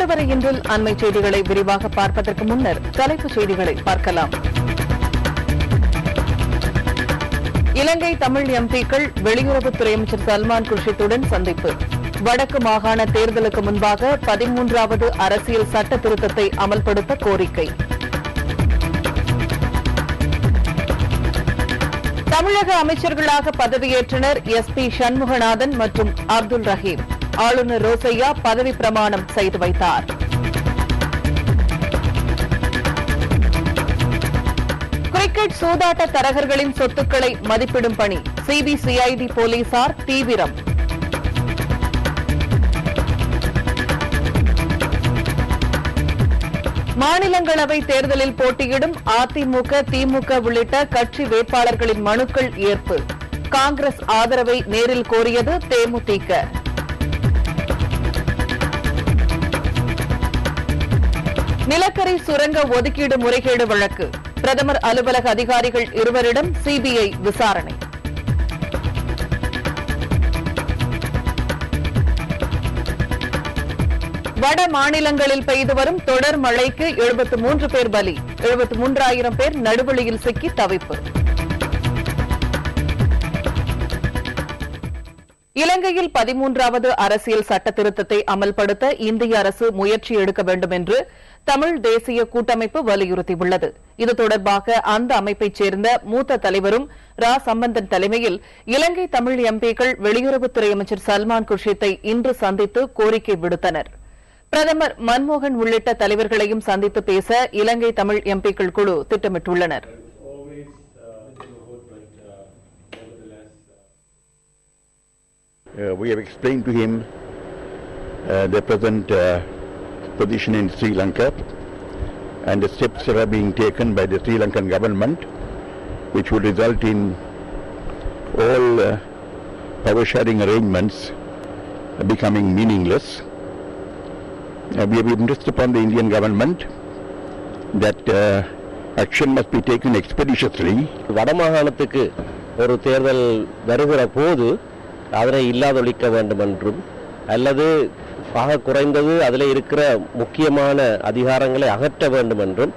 நிலவரையின்றில் அண்மை செய்திகளை விரிவாக பார்ப்பதற்கு முன்னர் தலைப்புச் செய்திகளை பார்க்கலாம். இலங்கை தமிழ் எம்பிக்கள் வெளியுறவுத்துறை அமைச்சர் சல்மான் குர்ஷித்துடன் சந்திப்பு. வடக்கு மாகாண தேர்தலுக்கு முன்பாக 13வது அரசியல் சட்ட திருத்தத்தை அமல்படுத்த கோரிக்கை. தமிழக அமைச்சர்களாக பதவியேற்றனர் SP சண்முகநாதன் மற்றும் அப்துல் ரஹீம். ஆளுநர் ரோசையா பதவி பிரமாணம் செய்து வைத்தார். கிரிக்கெட் சூதாட்ட தரகர்களின் சொத்துக்களை மதிப்பிடும் பணி CBCID போலீசார் தீவிரம். மாநிலங்களவை தேர்தலில் போட்டியிடும் அதிமுக, திமுக உள்ளிட்ட கட்சி வேட்பாளர்களின் மனுக்கள் ஏற்பு. காங்கிரஸ் ஆதரவை நேரில் கோரியது தேமுதிக. நிலக்கரி சுரங்க ஒதுக்கீடு முறைகேடு வழக்கு. பிரதமர் அலுவலக அதிகாரிகள் இருவரிடம் CBI விசாரணை. வட மாநிலங்களில் பெய்து வரும் தொடர் மழைக்கு 73 பேர் பலி. 73,000 பேர் நடுவழியில் சிக்கி தவிப்பு. இலங்கையில் 13வது அரசியல் சட்ட திருத்தத்தை அமல்படுத்த இந்திய அரசு முயற்சி எடுக்க வேண்டும் என்று தமிழ் தேசிய கூட்டமைப்பு வலியுறுத்தியுள்ளது. இது தொடர்பாக அந்த அமைப்பைச் சேர்ந்த மூத்த தலைவரும் ரா சம்பந்தன் தலைமையில் இலங்கை தமிழ் எம்பிக்கள் வெளியுறவுத்துறை அமைச்சர் சல்மான் குர்ஷித்தை இன்று சந்தித்து கோரிக்கை விடுத்தனர். பிரதமர் மன்மோகன் உள்ளிட்ட தலைவர்களையும் சந்தித்து பேச இலங்கை தமிழ் எம்பிக்கள் குழு திட்டமிட்டுள்ளனர். We have explained to him the present position in Sri Lanka and the steps that are being taken by the Sri Lankan government, which would result in all power sharing arrangements becoming meaningless. We have impressed upon the Indian government that action must be taken expeditiously. வடமாகாணத்துக்கு ஒரு தேர்தல் வருகிற போது அதனை இல்லாதொழிக்க வேண்டும் என்றும், அல்லது ஆக குறைந்தது அதில் இருக்கிற முக்கியமான அதிகாரங்களை அகற்ற வேண்டும் என்றும்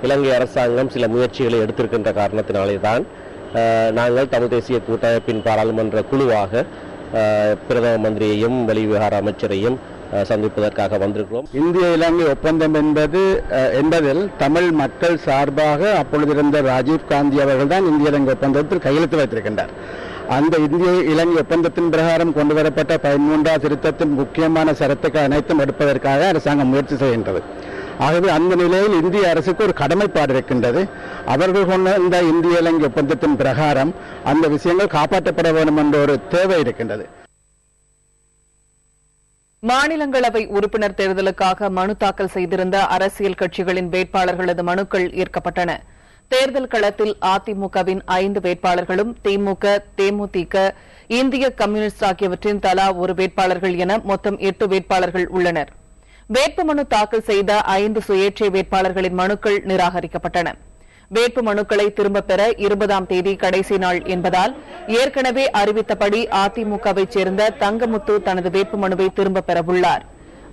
இலங்கை அரசாங்கம் சில முயற்சிகளை எடுத்திருக்கின்ற காரணத்தினாலே தான் நாங்கள் தமிழ் தேசிய கூட்டமைப்பின் பாராளுமன்ற குழுவாக பிரதம மந்திரியையும் வெளிவிவகார அமைச்சரையும் சந்திப்பதற்காக வந்திருக்கிறோம். இந்திய இலங்கை ஒப்பந்தம் என்பதில் தமிழ் மக்கள் சார்பாக அப்பொழுதிருந்த ராஜீவ் காந்தி அவர்கள் தான் இந்திய இலங்கை ஒப்பந்தத்தில் கையெழுத்து வைத்திருக்கின்றார். அந்த இந்திய இலங்கை ஒப்பந்தத்தின் பிரகாரம் கொண்டு வரப்பட்ட 13வது திருத்தத்தின் முக்கியமான சரத்துக்கள் அனைத்தும் எடுப்பதற்காக அரசாங்கம் முயற்சி செய்கின்றது. ஆகவே அந்த நிலையில் இந்திய அரசுக்கு ஒரு கடமைப்பாடு இருக்கின்றது. அவர்கள் கொண்ட இந்த இந்திய இலங்கை ஒப்பந்தத்தின் பிரகாரம் அந்த விஷயங்கள் காப்பாற்றப்பட வேண்டும் என்ற ஒரு தேவை இருக்கின்றது. மாநிலங்களவை உறுப்பினர் தேர்தலுக்காக மனு தாக்கல் செய்திருந்த அரசியல் கட்சிகளின் வேட்பாளர்களது மனுக்கள் ஏற்கப்பட்டன. தேர்தல் களத்தில் அதிமுகவின் 5 வேட்பாளர்களும், திமுக, தேமுதிக, இந்திய கம்யூனிஸ்ட் ஆகியவற்றின் தலா ஒரு வேட்பாளர்கள் என மொத்தம் 8 வேட்பாளர்கள் உள்ளனர். வேட்புமனு தாக்கல் செய்த 5 சுயேட்சை வேட்பாளர்களின் மனுக்கள் நிராகரிக்கப்பட்டன. வேட்பு மனுக்களை திரும்பப் பெற 20ஆம் தேதி கடைசி நாள் என்பதால் ஏற்கனவே அறிவித்தபடி அதிமுகவைச் சேர்ந்த தங்கமுத்து தனது வேட்புமனுவை திரும்பப் பெறவுள்ளார்.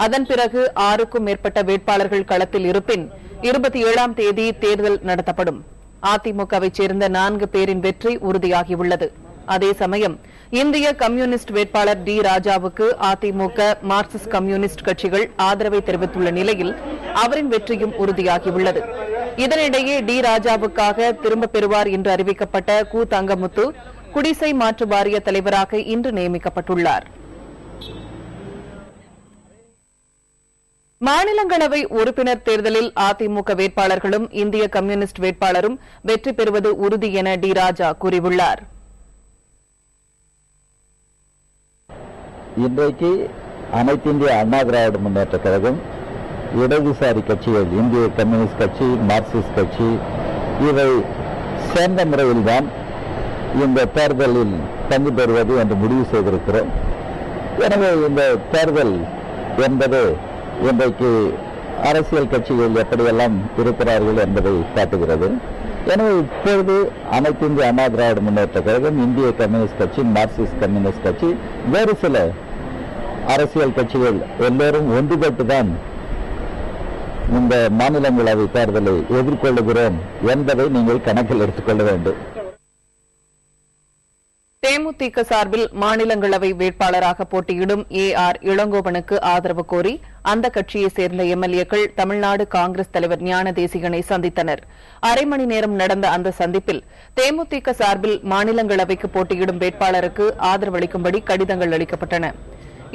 அதன் பிறகு 6க்கும் மேற்பட்ட வேட்பாளர்கள் களத்தில் இருப்பின் 27ஆம் தேதி தேர்தல் நடத்தப்படும். அதிமுகவைச் சேர்ந்த 4 பேரின் வெற்றி உறுதியாகியுள்ளது. அதே சமயம் இந்திய கம்யூனிஸ்ட் வேட்பாளர் டி ராஜாவுக்கு அதிமுக, மார்க்சிஸ்ட் கம்யூனிஸ்ட் கட்சிகள் ஆதரவை தெரிவித்துள்ள நிலையில் அவரின் வெற்றியும் உறுதியாகியுள்ளது. இதனிடையே டி ராஜாவுக்காக திரும்பப் பெறுவார் என்று அறிவிக்கப்பட்ட கு தங்கமுத்து குடிசை மாற்று வாரிய தலைவராக இன்று நியமிக்கப்பட்டுள்ளார். மாநிலங்களவை உறுப்பினர் தேர்தலில் அதிமுக வேட்பாளர்களும் இந்திய கம்யூனிஸ்ட் வேட்பாளரும் வெற்றி பெறுவது உறுதி என டி ராஜா கூறியுள்ளார். இன்றைக்கு அனைத்து இந்திய அண்ணா திராவிட முன்னேற்ற கழகம், இடதுசாரி கட்சிகள், இந்திய கம்யூனிஸ்ட் கட்சி, மார்க்சிஸ்ட் கட்சி, இவை சேர்ந்த முறையில்தான் இந்த தேர்தலில் பங்கு பெறுவது என்று முடிவு செய்திருக்கிறோம். எனவே இந்த தேர்தல் என்பது இன்றைக்கு அரசியல் கட்சிகள் எப்படியெல்லாம் இருக்கிறார்கள் என்பதை காட்டுகிறது. எனவே இப்பொழுது அனைத்து இந்திய அண்ணா திராவிட முன்னேற்ற கழகம், இந்திய கம்யூனிஸ்ட் கட்சி, மார்க்சிஸ்ட் கம்யூனிஸ்ட் கட்சி, வேறு சில அரசியல் கட்சிகள் எல்லோரும் ஒன்றுபட்டுதான் இந்த மாநிலங்களவை தேர்தலை எதிர்கொள்ளுகிறோம் என்பதை நீங்கள் கணக்கில் எடுத்துக்கொள்ள வேண்டும். தேமுதிக சார்பில் மாநிலங்களவை வேட்பாளராக போட்டியிடும் ஏஆர் இளங்கோவனுக்கு ஆதரவு கோரி அந்த கட்சியைச் சேர்ந்த எம்எல்ஏக்கள் தமிழ்நாடு காங்கிரஸ் தலைவர் ஞான தேசிகனை சந்தித்தனர். அரை மணி நேரம் நடந்த அந்த சந்திப்பில் தேமுதிக சார்பில் மாநிலங்களவைக்கு போட்டியிடும் வேட்பாளருக்கு ஆதரவு அளிக்கும்படி கடிதங்கள் அளிக்கப்பட்டன.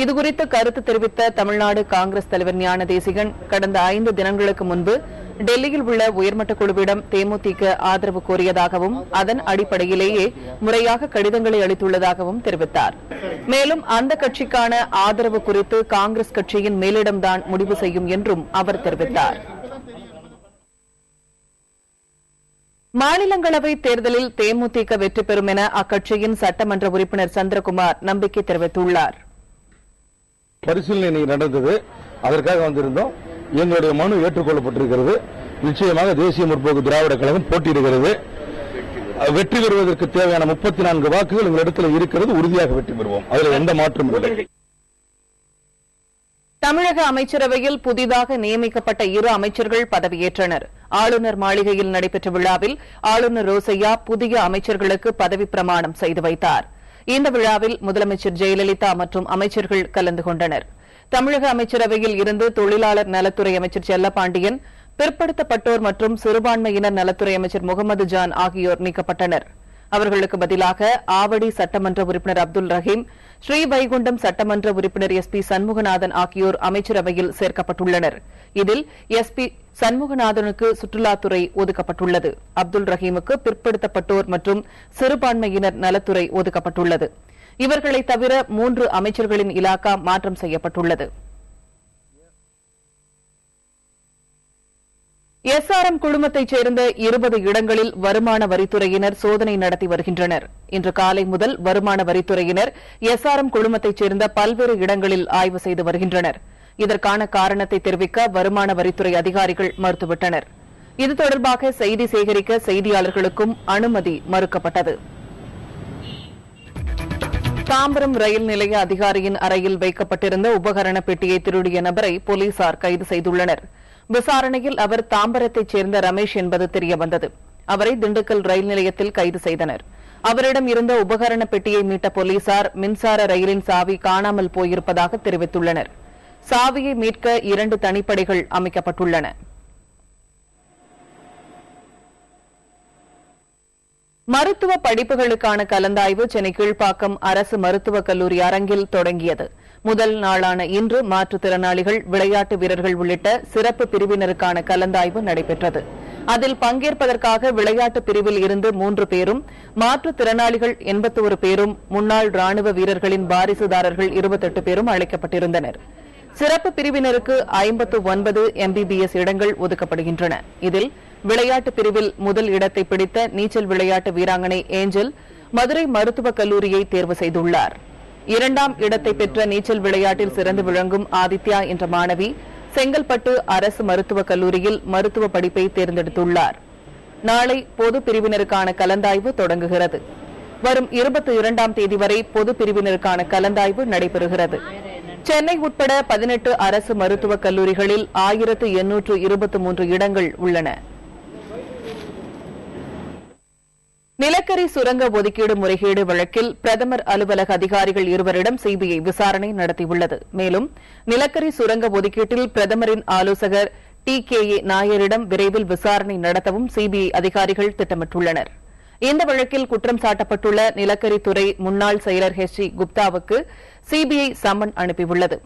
இதுகுறித்து கருத்து தெரிவித்த தமிழ்நாடு காங்கிரஸ் தலைவர் ஞான தேசிகன் கடந்த 5 தினங்களுக்கு முன்பு டெல்லியில் உள்ள உயர்மட்ட குழுவிடம் தேமுதிக ஆதரவு கோரியதாகவும் அதன் அடிப்படையிலேயே முறையாக கடிதங்களை அளித்துள்ளதாகவும் தெரிவித்தார். மேலும் அந்த கட்சிக்கான ஆதரவு குறித்து காங்கிரஸ் கட்சியின் மேலிடம்தான் முடிவு செய்யும் என்றும் அவர் தெரிவித்தார். மாநிலங்களவை தேர்தலில் தேமுதிக வெற்றி பெறும் என அக்கட்சியின் சட்டமன்ற உறுப்பினர் சந்திரகுமார் நம்பிக்கை தெரிவித்துள்ளார். பரிசீலனை நடந்தது, அதற்காக வந்திருந்தோம். எங்களுடைய மனு ஏற்றுக்கொள்ளப்பட்டிருக்கிறது. நிச்சயமாக தேசிய முற்போக்கு திராவிட கழகம் போட்டியிடுகிறது. வெற்றி பெறுவதற்கு தேவையான 34 வாக்குகள் எங்களிடத்தில் இருக்கிறது. உறுதியாக வெற்றி பெறுவோம், அதில் எந்த மாற்றமும் இல்லை. தமிழக அமைச்சரவையில் புதிதாக நியமிக்கப்பட்ட 2 அமைச்சர்கள் பதவியேற்றனர். ஆளுநர் மாளிகையில் நடைபெற்ற விழாவில் ஆளுநர் ரோசையா புதிய அமைச்சர்களுக்கு பதவி பிரமாணம் செய்து வைத்தார். இந்த விழாவில் முதலமைச்சர் ஜெயலலிதா மற்றும் அமைச்சர்கள் கலந்து கொண்டனர். தமிழக அமைச்சரவையில் இருந்து தொழிலாளர் நலத்துறை அமைச்சர் செல்லப்பாண்டியன், பிற்படுத்தப்பட்டோர் மற்றும் சிறுபான்மையினர் நலத்துறை அமைச்சர் முகமது ஜான் ஆகியோர் நீக்கப்பட்டனர். அவர்களுக்கு பதிலாக ஆவடி சட்டமன்ற உறுப்பினர் அப்துல் ரஹீம், ஸ்ரீவைகுண்டம் சட்டமன்ற உறுப்பினர் எஸ் பி சண்முகநாதன் ஆகியோர் அமைச்சரவையில் சேர்க்கப்பட்டுள்ளனர். இதில் எஸ் பி சண்முகநாதனுக்கு சுற்றுலாத்துறை ஒதுக்கப்பட்டுள்ளது. அப்துல் ரஹீமுக்கு பிற்படுத்தப்பட்டோர் மற்றும் சிறுபான்மையினர் நலத்துறை ஒதுக்கப்பட்டுள்ளது. இவர்களை தவிர 3 அமைச்சர்களின் இலாக்கா மாற்றம் செய்யப்பட்டுள்ளது. எஸ்ஆர்எம் குழுமத்தைச் சேர்ந்த 20 இடங்களில் வருமான வரித்துறையினர் சோதனை நடத்தி வருகின்றனர். இன்று காலை முதல் வருமான வரித்துறையினர் எஸ்ஆர்எம் குழுமத்தைச் சேர்ந்த பல்வேறு இடங்களில் ஆய்வு செய்து வருகின்றனர். இதற்கான காரணத்தை தெரிவிக்க வருமான வரித்துறை அதிகாரிகள் மறுத்துவிட்டனர். இது தொடர்பாக செய்தி சேகரிக்க செய்தியாளர்களுக்கும் அனுமதி மறுக்கப்பட்டது. தாம்பரம் ரயில் நிலைய அதிகாரியின் அறையில் வைக்கப்பட்டிருந்த உபகரண பெட்டியை திருடிய நபரை போலீசார் கைது செய்துள்ளனர். விசாரணையில் அவர் தாம்பரத்தைச் சேர்ந்த ரமேஷ் என்பது தெரியவந்தது. அவரை திண்டுக்கல் ரயில் நிலையத்தில் கைது செய்தனர். அவரிடம் இருந்த உபகரண பெட்டியை மீட்ட போலீசார் மின்சார ரயிலின் சாவி காணாமல் போயிருப்பதாக தெரிவித்துள்ளனர். சாவியை மீட்க 2 தனிப்படைகள் அமைக்கப்பட்டுள்ளன. மருத்துவ படிப்புகளுக்கான கலந்தாய்வு சென்னை கீழ்ப்பாக்கம் அரசு மருத்துவக் கல்லூரி அரங்கில் தொடங்கியது. முதல் நாளான இன்று மாற்றுத்திறனாளிகள், விளையாட்டு வீரர்கள் உள்ளிட்ட சிறப்பு பிரிவினருக்கான கலந்தாய்வு நடைபெற்றது. அதில் பங்கேற்பதற்காக விளையாட்டு பிரிவில் இருந்து 3 பேரும், மாற்றுத்திறனாளிகள் 81 பேரும், முன்னாள் ராணுவ வீரர்களின் வாரிசுதாரர்கள் 28 பேரும் அழைக்கப்பட்டிருந்தனர். சிறப்பு பிரிவினருக்கு 59 MBBS இடங்கள் ஒதுக்கப்படுகின்றன. இதில் விளையாட்டு பிரிவில் முதல் இடத்தை பிடித்த நீச்சல் விளையாட்டு வீராங்கனை ஏஞ்சல் மதுரை மருத்துவக் கல்லூரியை தேர்வு செய்துள்ளார். 2ஆம் இடத்தை பெற்ற நீச்சல் விளையாட்டில் சிறந்து விளங்கும் ஆதித்யா என்ற மாணவி செங்கல்பட்டு அரசு மருத்துவக் கல்லூரியில் மருத்துவ படிப்பை தேர்ந்தெடுத்துள்ளார். நாளை பொது பிரிவினருக்கான கலந்தாய்வு தொடங்குகிறது. வரும் 22ஆம் தேதி வரை பொது பிரிவினருக்கான கலந்தாய்வு நடைபெறுகிறது. சென்னை உட்பட 18 அரசு மருத்துவக் கல்லூரிகளில் 1823 இடங்கள் உள்ளன. நிலக்கரி சுரங்க ஒதுக்கீடு முறைகேடு வழக்கில் பிரதமர் அலுவலக அதிகாரிகள் 2வரிடம் சிபிஐ விசாரணை நடத்தியுள்ளது. மேலும் நிலக்கரி சுரங்க ஒதுக்கீட்டில் பிரதமரின் ஆலோசகர் TKA நாயரிடம் விரைவில் விசாரணை நடத்தவும் சிபிஐ அதிகாரிகள் திட்டமிட்டுள்ளனர். இந்த வழக்கில் குற்றம் சாட்டப்பட்டுள்ள நிலக்கரித்துறை முன்னாள் செயலர் HG குப்தாவுக்கு சிபிஐ சம்மன் அனுப்பியுள்ளது.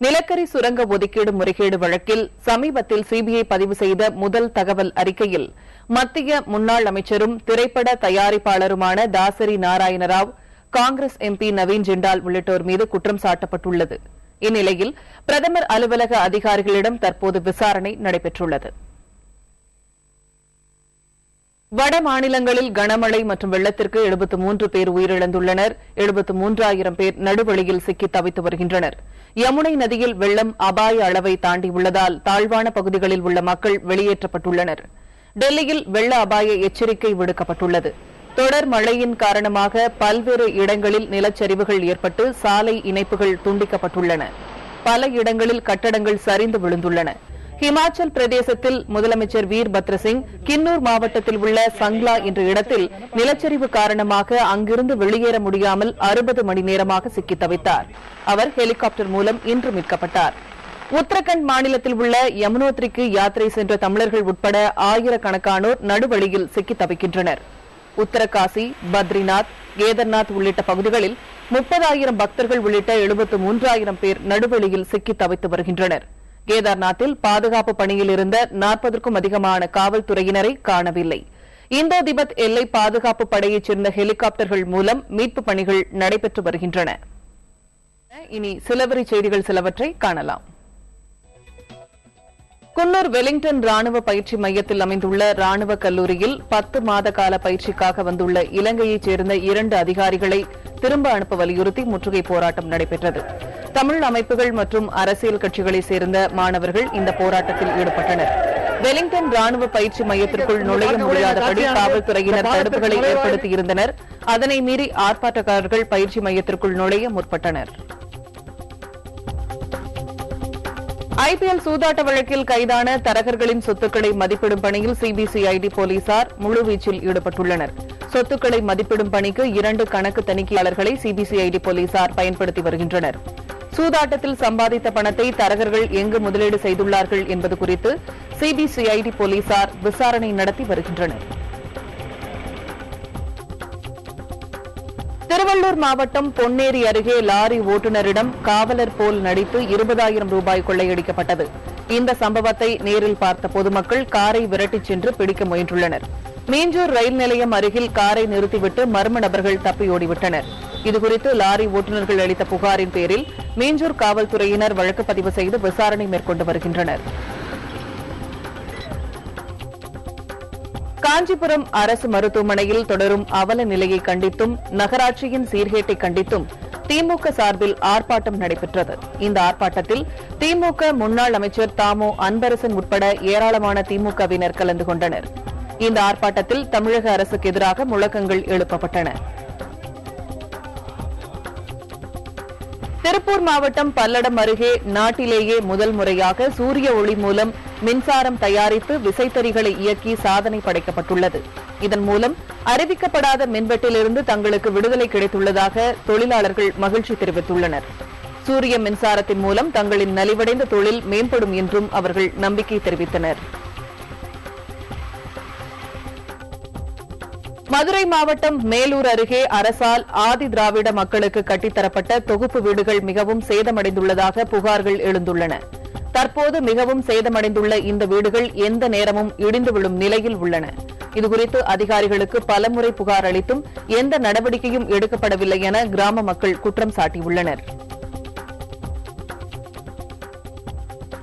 நிலக்கரி சுரங்க ஒதுக்கீடு முறைகேடு வழக்கில் சமீபத்தில் சிபிஐ பதிவு செய்த முதல் தகவல் அறிக்கையில் மத்திய முன்னாள் அமைச்சரும் திரைப்பட தயாரிப்பாளருமான தாசரி நாராயணராவ், காங்கிரஸ் MP நவீன் ஜிண்டால் உள்ளிட்டோர் மீது குற்றம் சாட்டப்பட்டுள்ளது. இந்நிலையில் பிரதமர் அலுவலக அதிகாரிகளிடம் தற்போது விசாரணை நடைபெற்றுள்ளது. வட மாநிலங்களில் கனமழை மற்றும் வெள்ளத்திற்கு 73 பேர் உயிரிழந்துள்ளனர். 73,000 பேர் நடுவழியில் சிக்கி தவித்து வருகின்றனர். யமுனை நதியில் வெள்ளம் அபாய அளவை தாண்டியுள்ளதால் தாழ்வான பகுதிகளில் உள்ள மக்கள் வெளியேற்றப்பட்டுள்ளனர். டெல்லியில் வெள்ள அபாய எச்சரிக்கை விடுக்கப்பட்டுள்ளது. தொடர் மழையின் காரணமாக பல்வேறு இடங்களில் நிலச்சரிவுகள் ஏற்பட்டு சாலை இணைப்புகள் துண்டிக்கப்பட்டுள்ளன. பல இடங்களில் கட்டடங்கள் சரிந்து விழுந்துள்ளன. ஹிமாச்சல் பிரதேசத்தில் முதலமைச்சர் வீர்பத்ர சிங் கின்னூர் மாவட்டத்தில் உள்ள சங்லா என்ற இடத்தில் நிலச்சரிவு காரணமாக அங்கிருந்து வெளியேற முடியாமல் 60 மணி நேரமாக சிக்கித் தவித்தார். அவர் ஹெலிகாப்டர் மூலம் இன்று மீட்கப்பட்டார். உத்தரகண்ட் மாநிலத்தில் உள்ள யமுனோத்ரிக்கு யாத்திரை சென்ற தமிழர்கள் உட்பட ஆயிரக்கணக்கானோர் நடுவழியில் சிக்கித் தவிக்கின்றனர். உத்தரகாசி, பத்ரிநாத், கேதர்நாத் உள்ளிட்ட பகுதிகளில் 30,000 பக்தர்கள் உள்ளிட்ட 73,000 பேர் நடுவழியில் சிக்கித் தவித்து வருகின்றனர். கேதார்நாத்தில் பாதுகாப்பு பணியில் இருந்த 40க்கும் அதிகமான காவல்துறையினரை காணவில்லை. இந்தோ திபெத் எல்லை பாதுகாப்பு படையைச் சேர்ந்த ஹெலிகாப்டர்கள் மூலம் மீட்புப் பணிகள் நடைபெற்று வருகின்றன. இனி சிலவரி செய்திகள் சிலவற்றை காணலாம். குன்னூர் வெலிங்டன் ராணுவ பயிற்சி மையத்தில் அமைந்துள்ள ராணுவ கல்லூரியில் 10 மாத கால பயிற்சிக்காக வந்துள்ள இலங்கையைச் சேர்ந்த 2 அதிகாரிகளை திரும்ப அனுப்ப வலியுறுத்தி முற்றுகை போராட்டம் நடைபெற்றது. தமிழ் அமைப்புகள் மற்றும் அரசியல் கட்சிகளைச் சேர்ந்த மாணவர்கள் இந்த போராட்டத்தில் ஈடுபட்டனர். வெலிங்டன் ராணுவ பயிற்சி மையத்திற்குள் நுழைய முடியாதபடி காவல்துறையினர் தடுப்புகளை ஏற்படுத்தியிருந்தனர். அதனை மீறி ஆர்ப்பாட்டக்காரர்கள் பயிற்சி மையத்திற்குள் நுழைய முற்பட்டனர். ஐபிஎல் சூதாட்ட வழக்கில் கைதான தரகர்களின் சொத்துக்களை மதிப்பிடும் பணியில் சிபிசிஐடி போலீசார் முழுவீச்சில் ஈடுபட்டுள்ளனர். சொத்துக்களை மதிப்பிடும் பணிக்கு 2 கணக்கு தணிக்கையாளர்களை சிபிசிஐடி போலீசார் பயன்படுத்தி வருகின்றனர். சூதாட்டத்தில் சம்பாதித்த பணத்தை தரகர்கள் எங்கு முதலீடு செய்துள்ளார்கள் என்பது குறித்து சிபிசிஐடி போலீசார் விசாரணை நடத்தி வருகின்றனர். திருவள்ளூர் மாவட்டம் பொன்னேரி அருகே லாரி ஓட்டுநரிடம் காவலர் போல் நடித்து 20,000 ரூபாய் கொள்ளையடிக்கப்பட்டது. இந்த சம்பவத்தை நேரில் பார்த்த பொதுமக்கள் காரை விரட்டிச் சென்று பிடிக்க முயன்றுள்ளனர். மீஞ்சூர் ரயில் நிலையம் அருகில் காரை நிறுத்திவிட்டு மர்ம நபர்கள் தப்பியோடிவிட்டனர். இதுகுறித்து லாரி ஓட்டுநர்கள் அளித்த புகாரின் பேரில் மீஞ்சூர் காவல்துறையினர் வழக்கு பதிவு செய்து விசாரணை மேற்கொண்டு வருகின்றனர். காஞ்சிபுரம் அரசு மருத்துவமனையில் தொடரும் அவல நிலையை கண்டித்தும் நகராட்சியின் சீர்கேட்டை கண்டித்தும் திமுக சார்பில் ஆர்ப்பாட்டம் நடைபெற்றது. இந்த ஆர்ப்பாட்டத்தில் திமுக முன்னாள் அமைச்சர் தாமோ அன்பரசன் உட்பட ஏராளமான திமுகவினர் கலந்து கொண்டனர். இந்த ஆர்ப்பாட்டத்தில் தமிழக அரசுக்கு எதிராக முழக்கங்கள் எழுப்பப்பட்டன. திருப்பூர் மாவட்டம் பல்லடம் அருகே நாட்டிலேயே முதல் முறையாக சூரிய ஒளி மூலம் மின்சாரம் தயாரித்து விசைத்தறிகளை இயக்கி சாதனை படைக்கப்பட்டுள்ளது. இதன் மூலம் அறிவிக்கப்படாத மின்வெட்டிலிருந்து தங்களுக்கு விடுதலை கிடைத்துள்ளதாக தொழிலாளர்கள் மகிழ்ச்சி தெரிவித்துள்ளனர். சூரிய மின்சாரத்தின் மூலம் தங்களின் நலிவடைந்த தொழில் மேம்படும் என்றும் அவர்கள் நம்பிக்கை தெரிவித்தனர். மதுரை மாவட்டம் மேலூர் அருகே அரசால் ஆதி திராவிட மக்களுக்கு கட்டித்தரப்பட்ட தொகுப்பு வீடுகள் மிகவும் சேதமடைந்துள்ளதாக புகார்கள் எழுந்துள்ளன. தற்போது மிகவும் சேதமடைந்துள்ள இந்த வீடுகள் எந்த நேரமும் இடிந்து விழும் நிலையில் உள்ளன. இதுகுறித்து அதிகாரிகளுக்கு பலமுறை புகார் அளித்தும் எந்த நடவடிக்கையும் எடுக்கப்படவில்லை என கிராம மக்கள் குற்றம் சாட்டியுள்ளனர்.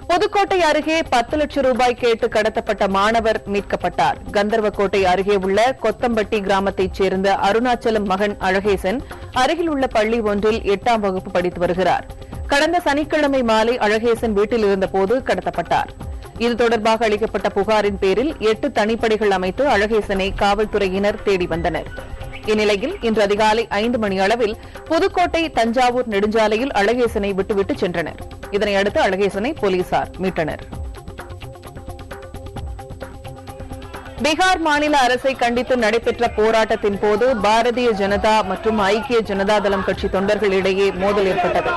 புதுக்கோட்டை அருகே 10 லட்சம் ரூபாய் கேட்டு கடத்தப்பட்ட மாணவர் மீட்கப்பட்டார். கந்தர்வக்கோட்டை அருகே உள்ள கொத்தம்பட்டி கிராமத்தைச் சேர்ந்த அருணாச்சலம் மகன் அழகேசன் அருகில் உள்ள பள்ளி ஒன்றில் 8ஆம் வகுப்பு படித்து வருகிறார். கடந்த சனிக்கிழமை மாலை அழகேசன் வீட்டில் இருந்தபோது கடத்தப்பட்டார். இது தொடர்பாக அளிக்கப்பட்ட புகாரின் பேரில் 8 தனிப்படைகள் அமைத்து அழகேசனை காவல்துறையினர் தேடி வந்தனர். இந்நிலையில் இன்று அதிகாலை 5 மணி அளவில் புதுக்கோட்டை தஞ்சாவூர் நெடுஞ்சாலையில் அழகேசனை விட்டுவிட்டு சென்றனர். இதனையடுத்து அழகேசனை போலீசார் மீட்டனர். பீகார் மாநில அரசை கண்டித்து நடைபெற்ற போராட்டத்தின் போது பாரதிய ஜனதா மற்றும் ஐக்கிய ஜனதா தளம் கட்சி தொண்டர்களிடையே மோதல் ஏற்பட்டது.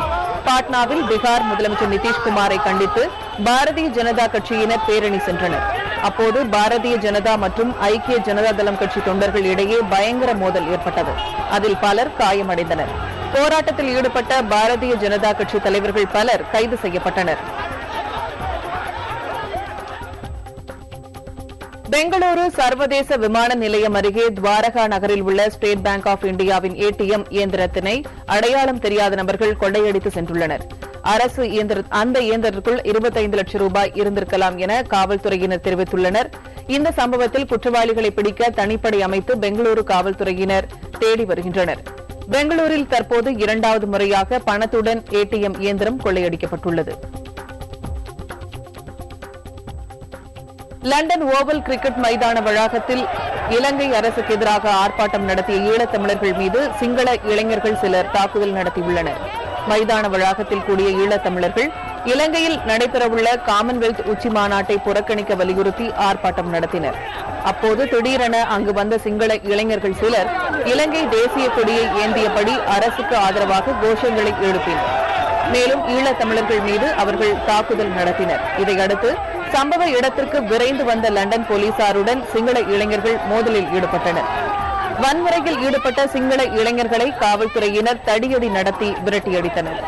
பாட்னாவில் பீகார் முதலமைச்சர் நிதிஷ்குமாரை கண்டித்து பாரதிய ஜனதா கட்சியினர் பேரணி சென்றனர். அப்போது பாரதிய ஜனதா மற்றும் ஐக்கிய ஜனதா தளம் கட்சி தொண்டர்கள் இடையே பயங்கர மோதல் ஏற்பட்டது. அதில் பலர் காயமடைந்தனர். போராட்டத்தில் ஈடுபட்ட பாரதிய ஜனதா கட்சி தலைவர்கள் பலர் கைது செய்யப்பட்டனர். பெங்களூரு சர்வதேச விமான நிலையம் அருகே துவாரகா நகரில் உள்ள ஸ்டேட் பேங்க் ஆஃப் இந்தியாவின் ஏடிஎம் இயந்திரத்தினை அடையாளம் தெரியாத நபர்கள் கொள்ளையடித்து சென்றுள்ளனர். அரசு அந்த இயந்திரத்திற்குள் 25 லட்சம் ரூபாய் இருந்திருக்கலாம் என காவல்துறையினர் தெரிவித்துள்ளனர். இந்த சம்பவத்தில் குற்றவாளிகளை பிடிக்க தனிப்படை அமைத்து பெங்களூரு காவல்துறையினர் தேடி வருகின்றனர். பெங்களூரில் தற்போது 2வது முறையாக பணத்துடன் ஏடிஎம் இயந்திரம் கொள்ளையடிக்கப்பட்டுள்ளது. லண்டன் ஓவல் கிரிக்கெட் மைதான வளாகத்தில் இலங்கை அரசுக்கு எதிராக ஆர்ப்பாட்டம் நடத்திய ஈழத்தமிழர்கள் மீது சிங்கள இளைஞர்கள் சிலர் தாக்குதல் நடத்தியுள்ளனர். மைதான வளாகத்தில் கூடிய ஈழத்தமிழர்கள் இலங்கையில் நடைபெறவுள்ள காமன்வெல்த் உச்சி மாநாட்டை புறக்கணிக்க வலியுறுத்தி ஆர்ப்பாட்டம் நடத்தினர். அப்போது திடீரென அங்கு வந்த சிங்கள இளைஞர்கள் சிலர் இலங்கை தேசிய கொடியை ஏந்தியபடி அரசுக்கு ஆதரவாக கோஷங்களை எழுப்பினர். மேலும் ஈழத் தமிழர்கள் மீது அவர்கள் தாக்குதல் நடத்தினர். இதையடுத்து சம்பவ இடத்திற்கு விரைந்து வந்த லண்டன் போலீசாருடன் சிங்கள இளைஞர்கள் மோதலில் ஈடுபட்டனர். வன்முறையில் ஈடுபட்ட சிங்கள இளைஞர்களை காவல்துறையினர் தடியடி நடத்தி விரட்டியடித்தனர்.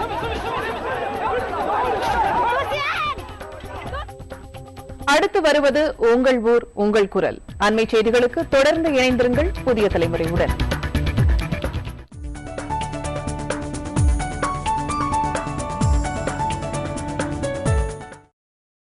அடுத்து வருவது உங்கள் ஊர் உங்கள் குரல். அண்மை செய்திகளுக்கு தொடர்ந்து இணைந்திருங்கள் புதிய தலைமுறையுடன்.